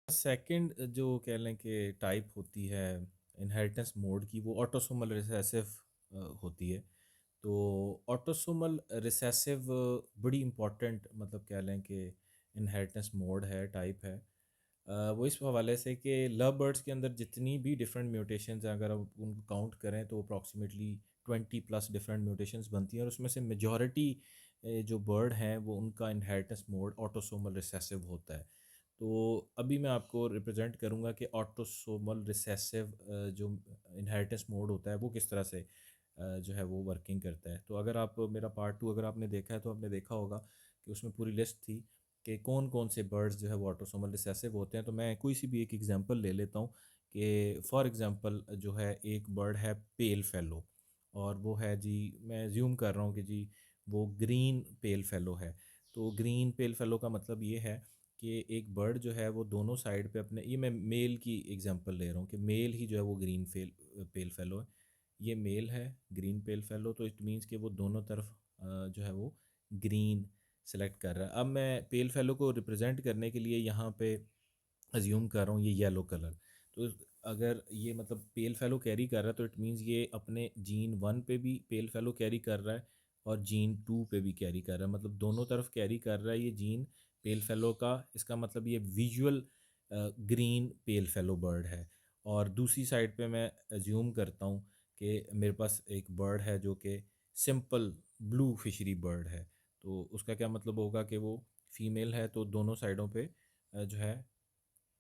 Second जो कह लें कि टाइप होती है इनहेरिटेंस मोड की, वो ऑटोसोमल रिसेसिव होती है। तो ऑटोसोमल रिसेसिव बड़ी इम्पोर्टेंट मतलब कह लें कि इनहेरिटेंस मोड है, टाइप है। वो इस हवाले से कि लव बर्ड्स के अंदर जितनी भी डिफरेंट म्यूटेशंस हैं, अगर आप उनको काउंट करें तो अप्रॉक्सीमेटली 20+ डिफरेंट म्यूटेशंस बनती हैं, और उसमें से मेजॉरिटी जो बर्ड हैं वो उनका इनहेरिटेंस मोड ऑटोसोमल रिसेसिव होता है। तो अभी मैं आपको रिप्रेजेंट करूँगा कि ऑटोसोमल रिसेसिव जो इनहेरिटेंस मोड होता है वो किस तरह से जो है वो वर्किंग करता है। तो अगर आप मेरा पार्ट 2 अगर आपने देखा है तो आपने देखा होगा कि उसमें पूरी लिस्ट थी कि कौन कौन से बर्ड्स जो है वो ऑटोसोमल रिसेसिव होते हैं। तो मैं कोई सी भी एक एग्जांपल ले लेता हूँ कि फॉर एग्जांपल जो है एक बर्ड है पेल फेलो, और वो है जी, मैं ज्यूम कर रहा हूँ कि जी वो ग्रीन पेल फेलो है। तो ग्रीन पेल फेलो का मतलब ये है कि एक बर्ड जो है वो दोनों साइड पे अपने, ये मैं मेल की एग्जांपल ले रहा हूँ कि मेल ही जो है वो ग्रीन पेल फेलो है। ये मेल है ग्रीन पेल फेलो, तो इट मीन्स कि वो दोनों तरफ जो है वो ग्रीन सेलेक्ट कर रहा है। अब मैं पेल फेलो को रिप्रेजेंट करने के लिए यहाँ पे अज्यूम कर रहा हूँ ये येलो कलर। तो अगर ये मतलब पेल फेलो कैरी कर रहा है तो इट मीन्स ये अपने जीन 1 पे भी पेल फेलो कैरी कर रहा है और जीन 2 पे भी कैरी कर रहा है, मतलब दोनों तरफ कैरी कर रहा है ये जीन पेल फेलो का। इसका मतलब ये विजुअल ग्रीन पेल फेलो बर्ड है। और दूसरी साइड पे मैं अज्यूम करता हूँ कि मेरे पास एक बर्ड है जो कि सिंपल ब्लू फिशरी बर्ड है। तो उसका क्या मतलब होगा कि वो फीमेल है तो दोनों साइडों पे जो है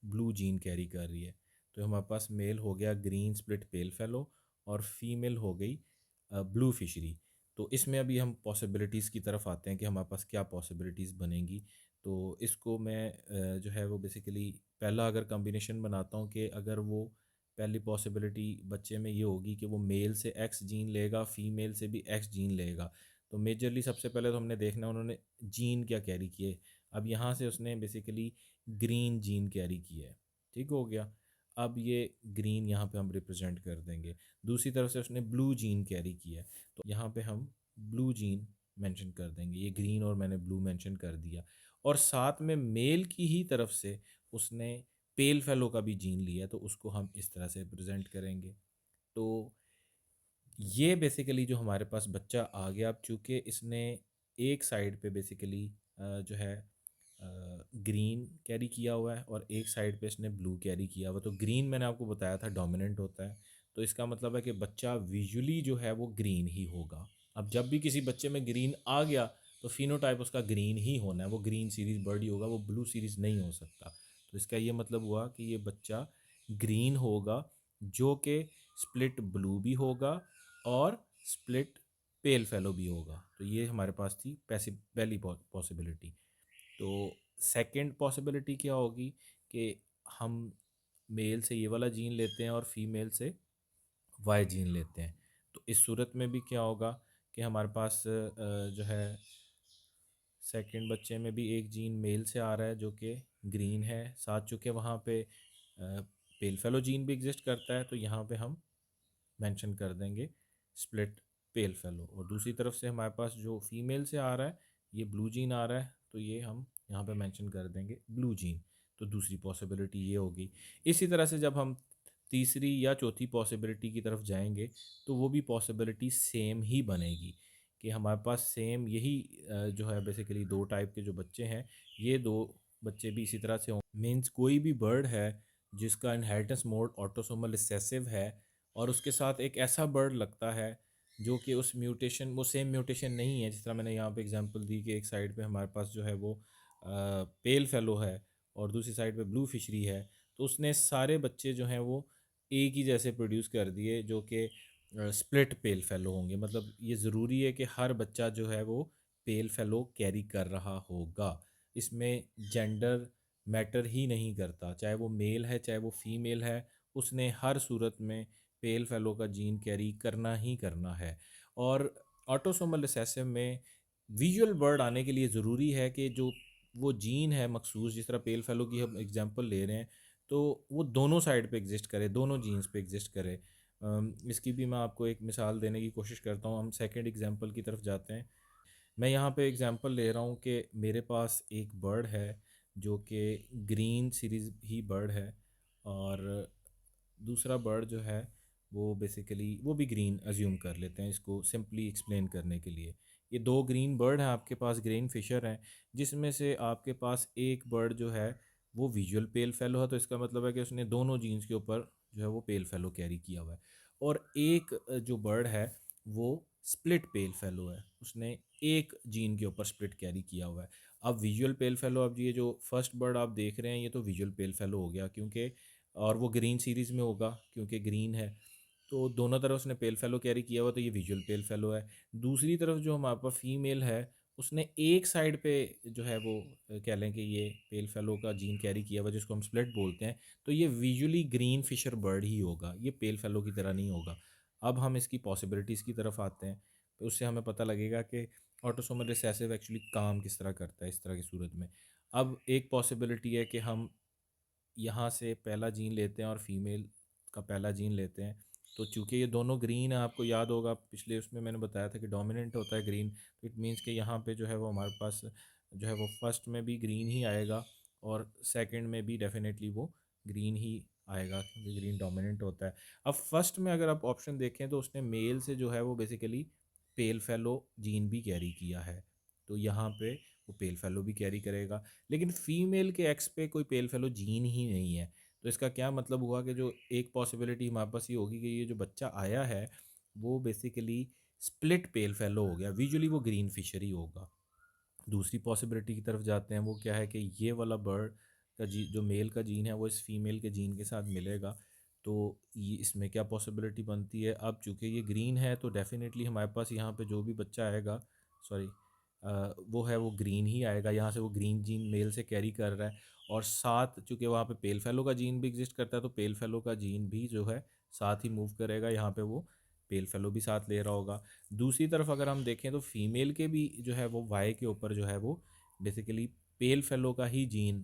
ब्लू जीन कैरी कर रही है। तो हमारे पास मेल हो गया ग्रीन स्प्लिट पेल फेलो और फीमेल हो गई ब्लू फिशरी। तो इसमें अभी हम पॉसिबिलिटीज़ की तरफ आते हैं कि हमारे पास क्या पॉसिबिलिटीज़ बनेंगी। तो इसको मैं जो है वो बेसिकली पहला अगर कॉम्बिनेशन बनाता हूँ कि अगर वो पहली पॉसिबिलिटी बच्चे में ये होगी कि वो मेल से एक्स जीन लेगा, फीमेल से भी एक्स जीन लेगा। तो मेजरली सबसे पहले तो हमने देखना उन्होंने जीन क्या कैरी किए। अब यहाँ से उसने बेसिकली ग्रीन जीन कैरी किया है, ठीक हो गया। अब ये ग्रीन यहाँ पे हम रिप्रेजेंट कर देंगे। दूसरी तरफ से उसने ब्लू जीन कैरी किया है, तो यहाँ पे हम ब्लू जीन मेंशन कर देंगे। ये ग्रीन और मैंने ब्लू मेंशन कर दिया। और साथ में मेल की ही तरफ से उसने पेल फेलो का भी जीन लिया, तो उसको हम इस तरह से रिप्रेजेंट करेंगे। तो ये बेसिकली जो हमारे पास बच्चा आ गया, अब चूँकि इसने एक साइड पे बेसिकली जो है ग्रीन कैरी किया हुआ है और एक साइड पे इसने ब्लू कैरी किया हुआ। तो ग्रीन मैंने आपको बताया था डोमिनेंट होता है, तो इसका मतलब है कि बच्चा विजुअली जो है वो ग्रीन ही होगा। अब जब भी किसी बच्चे में ग्रीन आ गया तो फिनोटाइप उसका ग्रीन ही होना है, वो ग्रीन सीरीज बर्ड ही होगा, वो ब्लू सीरीज नहीं हो सकता। तो इसका ये मतलब हुआ कि ये बच्चा ग्रीन होगा, जो कि स्प्लिट ब्लू भी होगा और स्प्लिट पेल फेलो भी होगा। तो ये हमारे पास थी पैसिव पहली पॉसिबिलिटी। तो सेकंड पॉसिबिलिटी क्या होगी कि हम मेल से ये वाला जीन लेते हैं और फीमेल से वाई जीन लेते हैं। तो इस सूरत में भी क्या होगा कि हमारे पास जो है सेकंड बच्चे में भी एक जीन मेल से आ रहा है जो कि ग्रीन है, साथ चूँकि वहाँ पे पेल फेलो जीन भी एग्जिस्ट करता है, तो यहाँ पे हम मेंशन कर देंगे स्प्लिट पेल फेलो। और दूसरी तरफ से हमारे पास जो फीमेल से आ रहा है ये ब्लू जीन आ रहा है, तो ये हम यहाँ पे मेंशन कर देंगे ब्लू जीन। तो दूसरी पॉसिबिलिटी ये होगी। इसी तरह से जब हम तीसरी या चौथी पॉसिबिलिटी की तरफ जाएंगे तो वो भी पॉसिबिलिटी सेम ही बनेगी कि हमारे पास सेम यही जो है बेसिकली दो टाइप के जो बच्चे हैं, ये दो बच्चे भी इसी तरह से हों। मीन्स कोई भी बर्ड है जिसका इनहेरिटेंस मोड ऑटोसोमल रिसेसिव है और उसके साथ एक ऐसा बर्ड लगता है जो कि उस म्यूटेशन, वो सेम म्यूटेशन नहीं है, जिस तरह मैंने यहाँ पे एग्जांपल दी कि एक साइड पे हमारे पास जो है वो पेल फेलो है और दूसरी साइड पे ब्लू फिशरी है। तो उसने सारे बच्चे जो हैं वो एक ही जैसे प्रोड्यूस कर दिए जो कि स्प्लिट पेल फेलो होंगे। मतलब ये ज़रूरी है कि हर बच्चा जो है वो पेल फेलो कैरी कर रहा होगा। इसमें जेंडर मैटर ही नहीं करता, चाहे वो मेल है चाहे वो फीमेल है, उसने हर सूरत में पेल फेलो का जीन कैरी करना ही करना है। और ऑटोसोमल रिसेसिव में विजुअल बर्ड आने के लिए ज़रूरी है कि जो वो जीन है मखसूस, जिस तरह पेल फेलो की हम एग्जांपल ले रहे हैं, तो वो दोनों साइड पे एग्जिस्ट करे, दोनों जीन्स पे एग्जिस्ट करे। इसकी भी मैं आपको एक मिसाल देने की कोशिश करता हूँ। हम सेकंड एग्जांपल की तरफ जाते हैं। मैं यहाँ पे एग्जांपल ले रहा हूँ कि मेरे पास एक बर्ड है जो कि ग्रीन सीरीज़ ही बर्ड है, और दूसरा बर्ड जो है वो बेसिकली वो भी ग्रीन अज्यूम कर लेते हैं इसको सिंपली एक्सप्लेन करने के लिए। ये दो ग्रीन बर्ड हैं आपके पास, ग्रीन फिशर हैं, जिसमें से आपके पास एक बर्ड जो है वो विजुअल पेल फेलो है, तो इसका मतलब है कि उसने दोनों जीन्स के ऊपर जो है वो पेल फेलो कैरी किया हुआ है। और एक जो बर्ड है वो स्प्लिट पेल फेलो है, उसने एक जीन के ऊपर स्प्लिट कैरी किया हुआ है। अब विजुअल पेल फेलो, अब ये जो फर्स्ट बर्ड आप देख रहे हैं ये तो विजुअल पेल फेलो हो गया, क्योंकि और वो ग्रीन सीरीज़ में होगा क्योंकि ग्रीन है, तो दोनों तरफ उसने पेल फेलो कैरी किया हुआ, तो ये विजुअल पेल फेलो है। दूसरी तरफ जो हमारे पास फीमेल है उसने एक साइड पे जो है वो कह लें कि ये पेल फेलो का जीन कैरी किया हुआ जिसको हम स्प्लिट बोलते हैं, तो ये विजुअली ग्रीन फिशर बर्ड ही होगा, ये पेल फेलो की तरह नहीं होगा। अब हम इसकी पॉसिबिलिटीज़ की तरफ आते हैं, तो उससे हमें पता लगेगा कि ऑटोसोमल रिसेसिव एक्चुअली काम किस तरह करता है इस तरह की सूरत में। अब एक पॉसिबिलिटी है कि हम यहाँ से पहला जीन लेते हैं और फीमेल का पहला जीन लेते हैं, तो चूंकि ये दोनों ग्रीन है, आपको याद होगा पिछले उसमें मैंने बताया था कि डोमिनेंट होता है ग्रीन, तो इट मीन्स कि यहाँ पे जो है वो हमारे पास जो है वो फर्स्ट में भी ग्रीन ही आएगा और सेकंड में भी डेफिनेटली वो ग्रीन ही आएगा क्योंकि ग्रीन डोमिनेंट होता है। अब फर्स्ट में अगर आप ऑप्शन देखें तो उसने मेल से जो है वो बेसिकली पेल फेलो जीन भी कैरी किया है, तो यहाँ पे वो पेल फेलो भी कैरी करेगा। लेकिन फीमेल के एक्स पे कोई पेल फेलो जीन ही नहीं है, तो इसका क्या मतलब हुआ कि जो एक पॉसिबिलिटी हमारे पास ये होगी कि ये जो बच्चा आया है वो बेसिकली स्प्लिट पेल फेलो हो गया, विजुअली वो ग्रीन फिशर ही होगा। दूसरी पॉसिबिलिटी की तरफ जाते हैं, वो क्या है कि ये वाला बर्ड का जी जो मेल का जीन है वो इस फीमेल के जीन के साथ मिलेगा, तो ये इसमें क्या पॉसिबिलिटी बनती है, अब चूंकि ये ग्रीन है तो डेफिनेटली हमारे पास यहाँ पे जो भी बच्चा आएगा, सॉरी, वो है वो ग्रीन ही आएगा, यहाँ से वो ग्रीन जीन मेल से कैरी कर रहा है। और साथ चूंकि वहाँ पे पेल फेलो का जीन भी एग्जिस्ट करता है, तो पेल फेलो का जीन भी जो है साथ ही मूव करेगा, यहाँ पे वो पेल फेलो भी साथ ले रहा होगा। दूसरी तरफ अगर हम देखें तो फीमेल के भी जो है वो वाई के ऊपर जो है वो बेसिकली पेल फेलो का ही जीन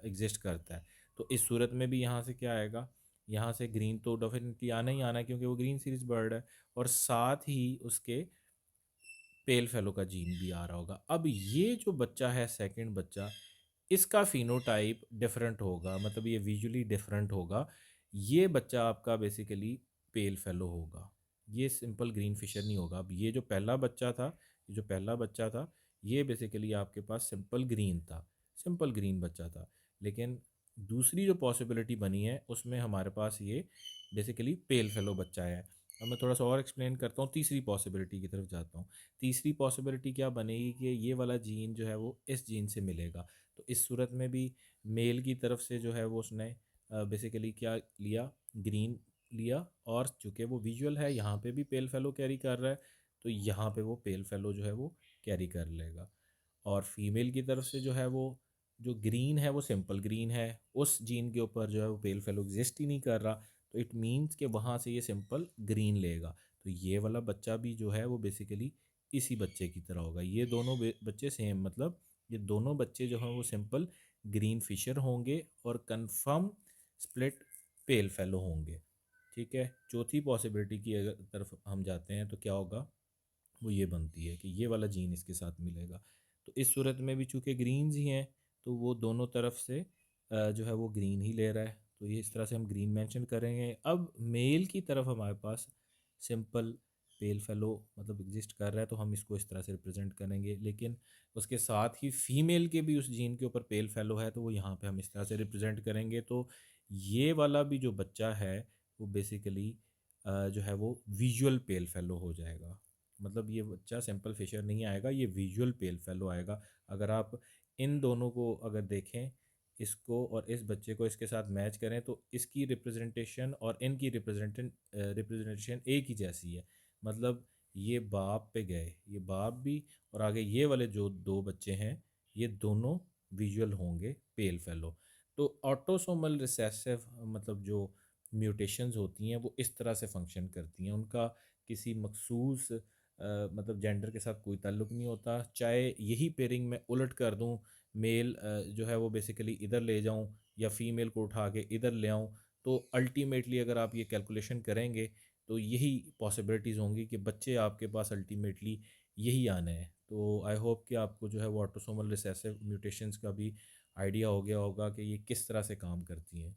एग्जिस्ट करता है, तो इस सूरत में भी यहाँ से क्या आएगा, यहाँ से ग्रीन तो डेफिनेटली आना ही आना है क्योंकि वो ग्रीन सीरीज बर्ड है, और साथ ही उसके पेल फेलो का जीन भी आ रहा होगा। अब ये जो बच्चा है सेकंड बच्चा, इसका फिनोटाइप डिफरेंट होगा, मतलब ये विजुअली डिफरेंट होगा। ये बच्चा आपका बेसिकली पेल फेलो होगा, ये सिंपल ग्रीन फिशर नहीं होगा। अब ये जो पहला बच्चा था, ये जो पहला बच्चा था ये बेसिकली आपके पास सिंपल ग्रीन था, सिंपल ग्रीन बच्चा था। लेकिन दूसरी जो पॉसिबिलिटी बनी है उसमें हमारे पास ये बेसिकली पेल फेलो बच्चा है। अब मैं थोड़ा सा और एक्सप्लेन करता हूँ, तीसरी पॉसिबिलिटी की तरफ जाता हूँ। तीसरी पॉसिबिलिटी क्या बनेगी कि ये वाला जीन जो है वो इस जीन से मिलेगा, तो इस सूरत में भी मेल की तरफ से जो है वो उसने बेसिकली क्या लिया, ग्रीन लिया, और चूंकि वो विजुअल है यहाँ पे भी पेल फेलो कैरी कर रहा है, तो यहाँ पे वो पेल फेलो जो है वो कैरी कर लेगा। और फीमेल की तरफ से जो है वो जो ग्रीन है वो सिंपल ग्रीन है, उस जीन के ऊपर जो है वो पेल फेलो एग्जिस्ट ही नहीं कर रहा, तो इट मीन्स कि वहाँ से ये सिंपल ग्रीन लेगा, तो ये वाला बच्चा भी जो है वो बेसिकली इसी बच्चे की तरह होगा। ये दोनों बच्चे सेम, मतलब ये दोनों बच्चे जो हैं वो सिंपल ग्रीन फिशर होंगे और कंफर्म स्प्लिट पेल फेलो होंगे। ठीक है, चौथी पॉसिबिलिटी की अगर तरफ हम जाते हैं तो क्या होगा, वो ये बनती है कि ये वाला जीन इसके साथ मिलेगा, तो इस सूरत में भी चूँकि ग्रीन्स ही हैं तो वो दोनों तरफ से जो है वो ग्रीन ही ले रहा है, तो ये इस तरह से हम ग्रीन मेंशन करेंगे। अब मेल की तरफ हमारे पास सिंपल पेल फेलो मतलब एग्जिस्ट कर रहा है, तो हम इसको इस तरह से रिप्रेजेंट करेंगे, लेकिन उसके साथ ही फीमेल के भी उस जीन के ऊपर पेल फेलो है, तो वो यहाँ पे हम इस तरह से रिप्रेजेंट करेंगे, तो ये वाला भी जो बच्चा है वो बेसिकली जो है वो विजुअल पेल फेलो हो जाएगा। मतलब ये बच्चा सिंपल फिशर नहीं आएगा, ये विजुअल पेल फेलो आएगा। अगर आप इन दोनों को अगर देखें, इसको और इस बच्चे को इसके साथ मैच करें, तो इसकी रिप्रेजेंटेशन और इनकी रिप्रेजेंटेशन एक ही जैसी है। मतलब ये बाप पे गए, ये बाप भी, और आगे ये वाले जो दो बच्चे हैं ये दोनों विजुअल होंगे पेल फेलो। तो ऑटोसोमल रिसेसिव मतलब जो म्यूटेशंस होती हैं वो इस तरह से फंक्शन करती हैं, उनका किसी मखसूस मतलब जेंडर के साथ कोई ताल्लुक़ नहीं होता। चाहे यही पेयरिंग मैं उलट कर दूं, मेल जो है वो बेसिकली इधर ले जाऊं या फीमेल को उठा के इधर ले आऊं, तो अल्टीमेटली अगर आप ये कैलकुलेशन करेंगे तो यही पॉसिबिलिटीज़ होंगी कि बच्चे आपके पास अल्टीमेटली यही आने हैं। तो आई होप कि आपको जो है वो ऑटोसोमल रिसेसिव म्यूटेशंस का भी आइडिया हो गया होगा कि ये किस तरह से काम करती हैं।